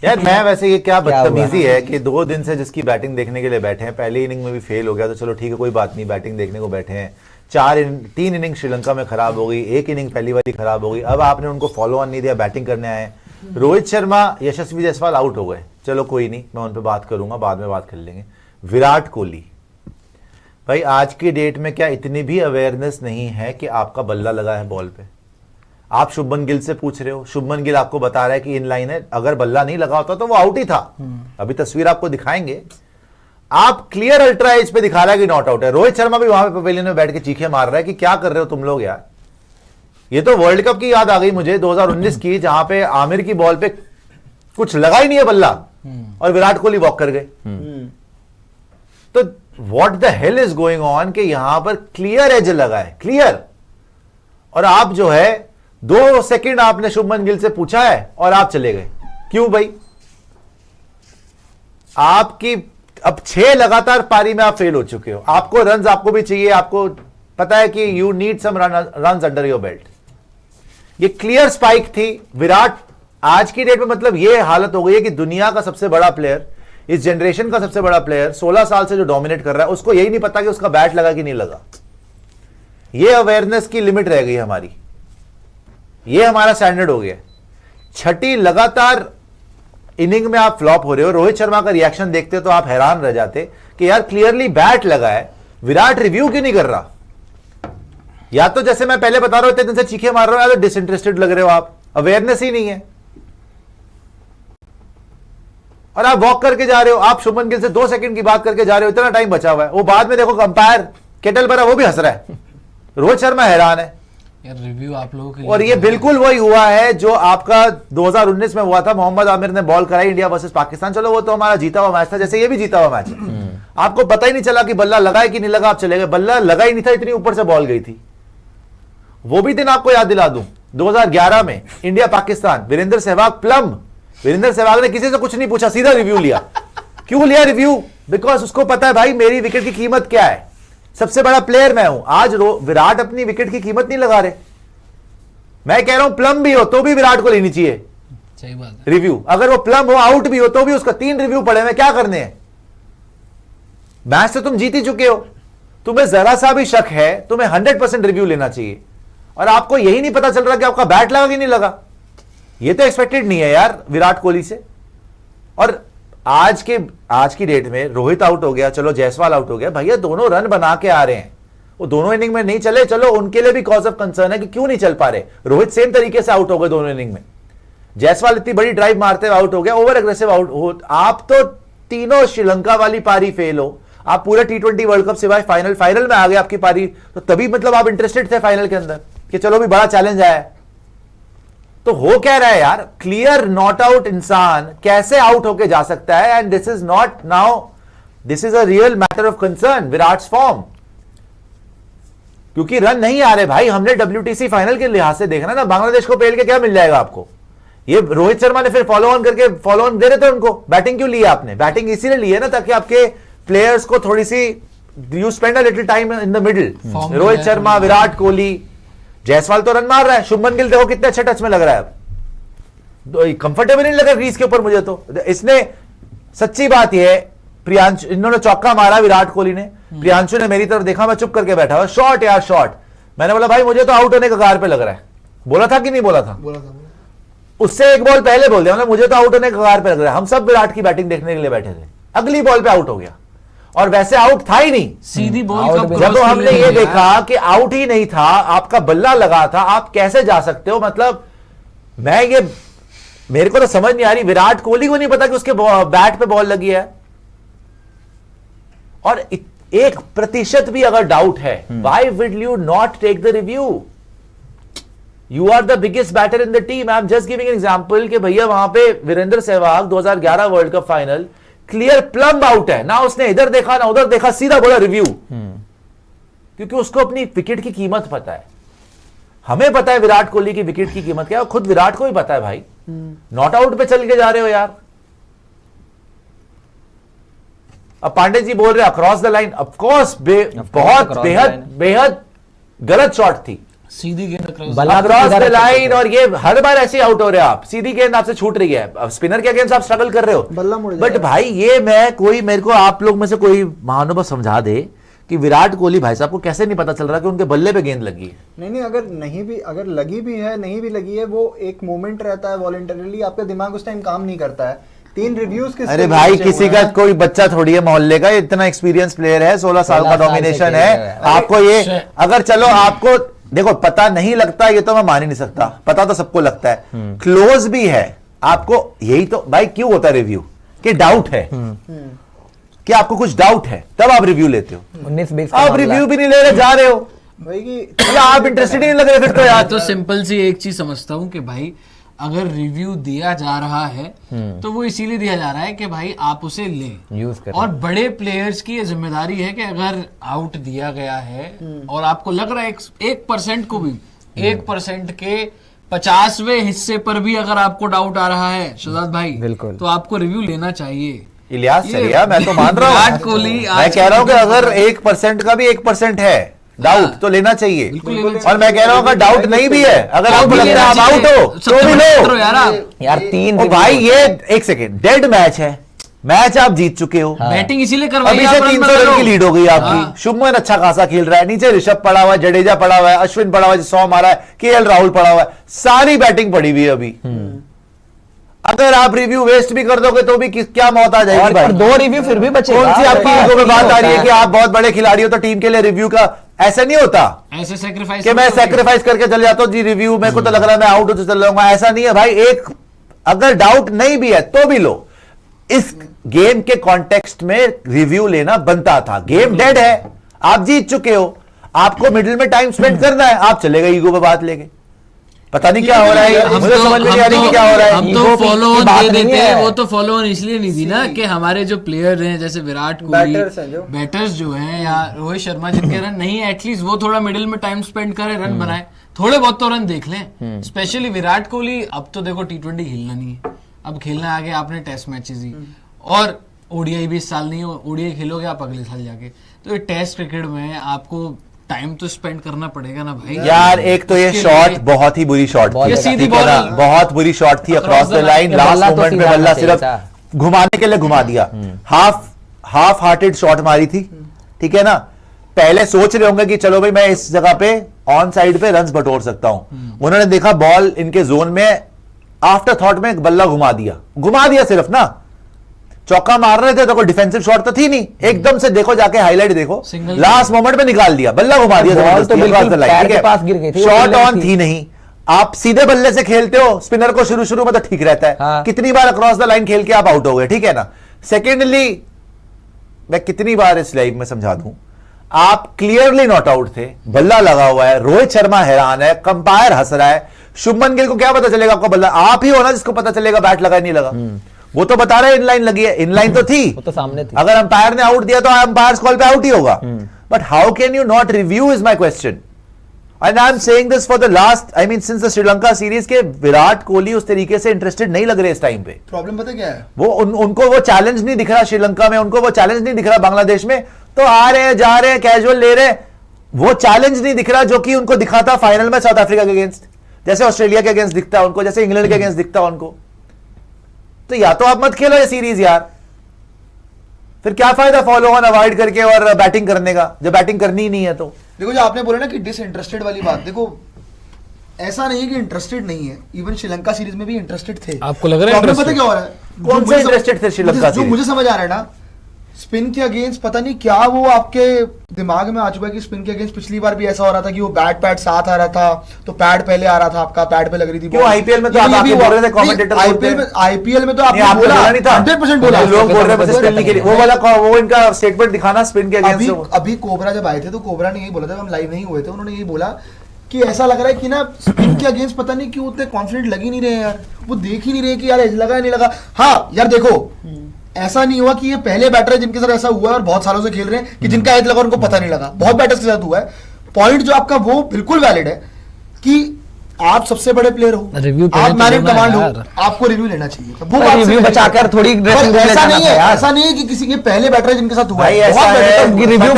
यार मैं वैसे ये क्या बदतमीजी है कि 2 दिन से जिसकी बैटिंग देखने के लिए बैठे हैं, पहली इनिंग में भी फेल हो गया तो चलो ठीक है कोई बात नहीं, बैटिंग देखने को बैठे हैं। 3 इनिंग श्रीलंका में खराब हो गई, 1 इनिंग पहली वाली खराब हो गई, अब आपने उनको फॉलो ऑन नहीं दिया, बैटिंग करने आए। रोहित शर्मा, यशस्वी जायसवाल आउट हो गए, चलो कोई नहीं, मैं उन पर बात करूंगा, बाद में बात कर लेंगे। विराट कोहली भाई, आज की डेट में क्या इतनी भी अवेयरनेस नहीं है कि आपका बल्ला लगा है बॉल पे? आप शुभमन गिल से पूछ रहे हो, शुभमन गिल आपको बता रहा है कि इन लाइन है, अगर बल्ला नहीं लगा होता तो वो आउट ही था। अभी तस्वीर आपको दिखाएंगे, आप क्लियर अल्ट्रा एज पे दिखा रहा है कि नॉट आउट है। रोहित शर्मा भी वहां पे पवेलियन में बैठ के चीखे मार रहा है कि क्या कर रहे हो तुम लोग यार। ये तो वर्ल्ड कप की याद आ गई मुझे 2019 की, जहां पे आमिर की बॉल पे कुछ लगा ही नहीं है बल्ला और विराट कोहली वॉक कर गए। तो what the hell is going on कि यहां पर क्लियर एज लगा है, क्लियर, और आप जो है 2 सेकंड आपने शुभमन गिल से पूछा है और आप चले गए। क्यों भाई? आपकी अब 6 लगातार पारी में आप फेल हो चुके हो, आपको रन्स आपको भी चाहिए, आपको पता है कि you need some runs under your belt. ये क्लियर स्पाइक थी। विराट आज की डेट में मतलब ये हालत हो गई है कि दुनिया का सबसे बड़ा प्लेयर, इस जनरेशन का सबसे बड़ा प्लेयर, 16 साल से जो डोमिनेट कर रहा है, उसको यही नहीं पता कि उसका बैट लगा कि नहीं लगा। ये अवेयरनेस की लिमिट रह गई हमारी, ये हमारा स्टैंडर्ड हो गया। 6ठी लगातार इनिंग में आप फ्लॉप हो रहे हो। रोहित शर्मा का रिएक्शन देखते तो आप हैरान रह जाते कि यार क्लियरली बैट लगा है, विराट रिव्यू क्यों नहीं कर रहा? या तो जैसे मैं पहले बता रहा हूं, इतने दिन से चीखे मार रहा हूं, तो डिसइंटरेस्टेड लग रहे हो आप, अवेयरनेस ही नहीं है। और आप वॉक करके जा रहे हो, आप शुभमन गिल से 2 सेकंड की बात करके जा रहे हो, इतना टाइम बचा हुआ है। वो बाद में देखो अंपायर केटल पर है, वो भी हंस रहा है, रोहित शर्मा हैरान है यार। रिव्यू आप लोगों के और ये बिल्कुल वही हुआ है जो आपका 2019 में हुआ था। मोहम्मद आमिर ने बॉल कराई इंडिया वर्सेस पाकिस्तान, चलो वो तो हमारा जीता हुआ मैच था, जैसे ये भी जीता हुआ मैच है। आपको पता ही नहीं चला कि बल्ला लगा है कि नहीं लगा, आप चले गए। बल्ला लगा ही नहीं था, इतनी ऊपर से बॉल गई थी। वो भी दिन आपको याद दिला दूं, 2011 में इंडिया पाकिस्तान, वीरेंद्र सहवाग प्लम, वीरेंद्र सहवाग ने किसी से कुछ नहीं पूछा, सीधा रिव्यू लिया। क्यों लिया रिव्यू? बिकॉज उसको पता है भाई मेरी विकेट की कीमत क्या है, सबसे बड़ा प्लेयर मैं हूं। आज विराट अपनी विकेट की कीमत नहीं लगा रहे। मैं कह रहा हूं प्लम भी हो तो भी विराट को लेनी चाहिए सही बात है रिव्यू। अगर वो प्लम हो, आउट भी हो तो भी उसका 3 रिव्यू पड़े हैं, क्या करने हैं? मैच तो तुम जीत ही चुके हो, तुम्हें जरा सा भी शक है, तुम्हें 100% रिव्यू लेना चाहिए। और आपको यही नहीं पता चल रहा कि आपका बैट लगा कि नहीं लगा। ये तो एक्सपेक्टेड नहीं है यार विराट कोहली से। और आज की डेट में रोहित आउट हो गया, चलो जायसवाल आउट हो गया, भैया दोनों रन बना के आ रहे हैं, वो दोनों इनिंग में नहीं चले, चलो उनके लिए भी कॉज ऑफ कंसर्न है कि क्यों नहीं चल पा रहे। रोहित सेम तरीके से आउट हो गए दोनों इनिंग में, जायसवाल इतनी बड़ी ड्राइव मारते हुए आउट हो गया, ओवर एग्रेसिव आउट हो। आप तो तीनों श्रीलंका वाली पारी फेल हो, आप पूरा T20 वर्ल्ड कप सिवाय फाइनल में आ गए आपकी पारी, तो तभी मतलब आप इंटरेस्टेड थे फाइनल के अंदर कि चलो भी बड़ा चैलेंज आया है। तो हो क्या रहा है यार, क्लियर नॉट आउट इंसान कैसे आउट होके जा सकता है? And this is not now, this is a real matter of concern, Virat's form. क्योंकि रन नहीं आ रहे भाई। हमने WTC फाइनल के लिहाज से देखना ना, बांग्लादेश को पेल के क्या मिल जाएगा आपको? ये रोहित शर्मा ने फिर फॉलो ऑन करके फॉलो ऑन दे रहे थे उनको। बैटिंग क्यों ली आपने? बैटिंग इसीलिए ली है ना ताकि आपके प्लेयर्स को थोड़ी सी, you spend a little time in the middle. Rohit Sharma, Virat Kohli, Jaiswal तो रन मार रहा है, शुभमन गिल देखो कितने अच्छे टच में लग रहा है, अब कंफर्टेबल नहीं लगा क्रीज के ऊपर मुझे। तो इसने, सच्ची बात यह है, प्रियांशु, इन्होंने चौका मारा विराट कोहली ने, प्रियांशु ने मेरी तरफ देखा, मैं चुप करके बैठा हुआ, शॉट यार शॉट। मैंने बोला भाई मुझे तो आउट होने का कगार पे लग रहा है। बोला था कि नहीं बोला था? बोला था। उससे एक बॉल पहले बोल दिया, मतलब मुझे तो आउट होने का कगार पे लग रहा है। हम सब विराट की बैटिंग देखने के लिए बैठे थे, अगली बॉल पे आउट हो गया, और वैसे आउट था ही नहीं, सीधी बॉल। जब हमने ये देखा कि आउट ही नहीं था, आपका बल्ला लगा था, आप कैसे जा सकते हो? मतलब मेरे को तो समझ नहीं आ रही, विराट कोहली को नहीं पता कि उसके बैट पे बॉल लगी है। और 1% भी अगर डाउट है, why did you not take the review? You are the biggest batter in the team. I am just giving an example कि भैया वहां पे Virender Sehwag 2011 world cup final, clear plumb out है ना, उसने इधर देखा ना उधर देखा, सीधा बोला रिव्यू। क्योंकि उसको अपनी विकेट की कीमत पता है। हमें पता है विराट कोहली की विकेट की कीमत क्या है, खुद विराट को भी पता है भाई। नॉट आउट पे चल के जा रहे हो यार। अब पांडे जी बोल रहे across the line, of course बहुत बेहद गलत शॉट थी। सीधी गेंद across बल्ला तो अक्रॉस सीधा द रख लाइन, सकते और ये हर बार ऐसे आउट हो रहे हो आप, सीधी गेंद आपसे छूट रही है, स्पिनर के अगेंस्ट आप स्ट्रगल कर रहे बल्ला हो। मुड़ बट जाएगा। भाई ये मैं कोई, मेरे को आप लोग में से कोई महानुभव समझा दे कि विराट कोहली भाई साहब को कैसे नहीं पता चल रहा कि उनके बल्ले पे गेंद लगी है। नहीं, अगर लगी भी है, नहीं भी लगी है, वो एक मोमेंट रहता है वॉलंटरीली, आपका दिमाग उस टाइम काम नहीं करता है। 3 रिव्यूज के अरे भाई किसी का कोई बच्चा थोड़ी है मोहल्ले का, इतना एक्सपीरियंस प्लेयर है, 16 साल का 16 साल से डोमिनेशन खेल है। रहा है। आपको ये अगर चलो आपको देखो पता नहीं लगता, ये तो मैं मान ही नहीं सकता, पता तो सबको लगता है, क्लोज भी है आपको, यही तो भाई क्यों होता है रिव्यू कि डाउट है, कि आपको कुछ डाउट है तब आप रिव्यू लेते हो। 19-20 आप रिव्यू भी नहीं ले रहे, जा रहे हो, भाई की या आप इंटरेस्टेड ही नहीं लग रहे फिर तो मैं यार। तो सिंपल सी एक चीज समझता हूँ कि भाई अगर रिव्यू दिया जा रहा है तो वो इसीलिए दिया जा रहा है कि भाई आप उसे लें यूज कर और बड़े प्लेयर्स की ये जिम्मेदारी है कि अगर आउट दिया गया है और आपको लग रहा है 1% को भी 1% के 50वें हिस्से पर भी अगर आपको डाउट आ रहा है शहजाद भाई, बिल्कुल। तो आपको रिव्यू लेना चाहिए। इलियास ये चलिया, मैं तो मान रहा विराट हूँ, कोहली मैं आज कह रहा हूँ कि के अगर 1% का भी 1% है डाउट तो लेना चाहिए। बिल्कुल लेना चाहिए। और मैं कह रहा हूँ अगर डाउट नहीं भी है, अगर तो आपको भी लगता है लेना आप आउट चाहिए। हो तो सबसे भी बड़ा लो। खतरा यार आप। यार 3 ओ भाई ये एक सेकेंड, डेड मैच है, मैच आप जीत चुके हो, बैटिंग इसीलिए अभी करवाई से आप, रन 300 बना रन लो। की लीड हो गई हाँ। आपकी। शुभमन अच्छा खासा खेल रहा है, नीचे ऋषभ पड़ा हुआ है, जडेजा पड़ा हुआ है, अश्विन पड़ा हुआ है 100 मारा है, केएल राहुल पड़ा हुआ है, सारी बैटिंग पड़ी हुई है अभी। अगर आप रिव्यू वेस्ट भी कर दोगे तो भी क्या मौत आ जाएगी और भाई। 2 रिव्यू फिर भी बचेगा। कौन सी आपकी ईगो में बात आ रही है कि आप बहुत बड़े खिलाड़ी हो तो टीम के लिए रिव्यू का ऐसा नहीं होता ऐसे सेक्रीफाइस कि मैं सेक्रीफाइस करके चले जाता हूँ जी, रिव्यू मेरे को तो लग रहा है मैं आउट हो तो चल जाऊंगा, ऐसा नहीं है भाई। एक अगर डाउट नहीं भी है तो भी लो। इस गेम के कॉन्टेक्स्ट में रिव्यू लेना बनता था, गेम डेड है, आप जीत चुके हो, आपको मिडिल में टाइम स्पेंड करना है, आप चले गए ईगो पे बात लेके, पता नहीं क्या हो रहा है, मुझे समझ में नहीं आ रही कि क्या हो रहा है। हम तो ईगो फॉलो की ऑन बात दे नहीं देते है। हैं, वो तो फॉलो ऑन इसलिए नहीं दी ना कि हमारे जो प्लेयर हैं जैसे विराट कोहली, Batters हैं जो। बैटर्स जो हैं या रोहित शर्मा जिनके रन नहीं, एटलीस्ट वो थोड़ा मिडिल में टाइम स्पेंड करें, रन बनाए, थोड़े बहुत तो रन देख लें। स्पेशली विराट कोहली, अब तो देखो T20 खेलना नहीं है, अब खेलना आगे आपने टेस्ट मैचेस ही, और ओडीआई भी इस साल नहीं, ओडीआई खेलोगे आप अगले साल जाके, तो ये टेस्ट क्रिकेट में आपको टाइम तो स्पेंड करना पड़ेगा ना भाई। यार एक तो ये उसके शॉट लिए- बहुत ही बुरी शॉट बहुत थी, ये सीधी ठीक है ना? बॉल- बहुत बुरी शॉट थी अक्रॉस द लाइन, ये लास्ट बल्ला तो मोमेंट में सीधा बल्ला आना सिर्फ चाहिए घुमाने के लिए घुमा दिया, हाफ हार्टेड शॉट मारी थी, ठीक है ना? पहले सोच रहे होंगे कि चलो भाई मैं इस जगह पे ऑन साइड पे रन्स बटोर सकता हूं, उन्होंने देखा बॉल इनके जोन में, आफ्टर थॉट में बल्ला घुमा दिया सिर्फ ना, चौका मार रहे थे तो कोई डिफेंसिव शॉट तो थी नहीं, एकदम से देखो जाके हाईलाइट देखो, Single लास्ट मोमेंट में निकाल दिया, बल्ला घुमा दिया, बॉल जबरदस्ती तो बिल्कुल across the line, पैर ठीक के है? पास गिर गई थी, वो शॉट बल्ले ऑन थी। थी नहीं। आप सीधे बल्ले से खेलते हो, स्पिनर को शुरू में तो ठीक रहता है, हाँ। कितनी बार अक्रॉस द लाइन खेल के आप आउट हो गए, ठीक है ना? सेकेंडली मैं कितनी बार इस लाइव में समझा दूं, आप क्लियरली नॉट आउट थे, बल्ला लगा हुआ है, रोहित शर्मा हैरान है, कंपायर हंस रहा है, शुभमन गिल को क्या पता चलेगा आपको बल्ला, आप ही हो ना जिसको पता चलेगा बैट लगा नहीं लगा, वो तो बता रहे इनलाइन लगी है, इनलाइन तो थी, वो तो सामने थी। अगर अंपायर ने आउट दिया तो अंपायर कॉल पे आउट ही होगा, but how can you not review is my question. And I am saying this for the last, I mean since the Sri Lanka series के विराट कोहली उस तरीके से इंटरेस्टेड नहीं लग रहे इस टाइम पे, प्रॉब्लम पता क्या है, वो उनको वो चैलेंज नहीं दिख रहा श्रीलंका में, उनको वो चैलेंज नहीं दिख रहा बांग्लादेश में, तो आ रहे हैं जा रहे हैं कैजुअल ले रहे हैं, वो चैलेंज नहीं दिख रहा जो कि उनको दिखा था फाइनल में साउथ अफ्रीका के अगेंस्ट, जैसे ऑस्ट्रेलिया के अगेंस्ट दिखता है उनको, जैसे इंग्लैंड के अगेंस्ट दिखता है उनको। तो या तो आप मत खेलो ये सीरीज यार, फिर क्या फायदा फॉलो ऑन अवॉइड करके और बैटिंग करने का, जब बैटिंग करनी ही नहीं है तो। देखो जो आपने बोला ना कि डिसइंटरेस्टेड वाली बात, देखो ऐसा नहीं है कि इंटरेस्टेड नहीं है, इवन श्रीलंका सीरीज में भी इंटरेस्टेड थे। आपको लग रहा है प्रॉब्लम पता interested? क्या हो रहा है, कौन जो से मुझे सम- interested थे श्रीलंका मुझे- जो सीरीज? मुझे समझ आ रहा है ना, स्पिन के अगेंस्ट पता नहीं क्या वो आपके दिमाग में आ चुका है कि स्पिन के अगेंस्ट पिछली बार भी ऐसा हो रहा था कि वो बैट पैड साथ आ रहा था, तो पैड पहले आ रहा था आपका, पैड पे लग रही थी क्यों ball। IPL में तो ये आप भी आके हुआ। बोल रहे थे, नहीं, commentator बोलते IPL में हैं। आईपीएल में तो नहीं, आपने आपने बोला बोला नहीं था, 100% बोला, लोग बोल रहे थे स्पिन के लिए, वो वाला वो इनका स्टेटमेंट दिखाना स्पिन के अभी अगेंस्ट। अभी कोबरा जब आए थे तो कोबरा ने यही बोला था, हम लाइव नहीं हुए थे, उन्होंने यही बोला कि ऐसा लग रहा है कि ना स्पिन के अगेंस्ट पता नहीं क्यों उतने कॉन्फिडेंट लग ही नहीं रहे हैं यार, वो देख ही नहीं रहे कि यार एज लगा नहीं लगा। हाँ यार देखो, ऐसा नहीं हुआ कि ये पहले बैटर है जिनके साथ ऐसा हुआ है और बहुत सालों से खेल रहे हैं कि जिनका एज लगा उनको पता नहीं लगा, बहुत बैटर्स के साथ हुआ है। पॉइंट जो आपका वो बिल्कुल वैलिड है कि आप सबसे बड़े प्लेयर हो, रिव्यू आप मैन इन लेना कमांड हो, यार। आपको रिव्यू लेना चाहिए। तो वो पर बात से रिव्यू मैं- बचाकर थोड़ी पर ड्रेसिंग रूम ले ऐसा जाना नहीं था है, यार। ऐसा नहीं है कि किसी के पहले बैटर है जिनके साथ हुआ भाई है, ऐसा बहुत है, बैटर रिव्यू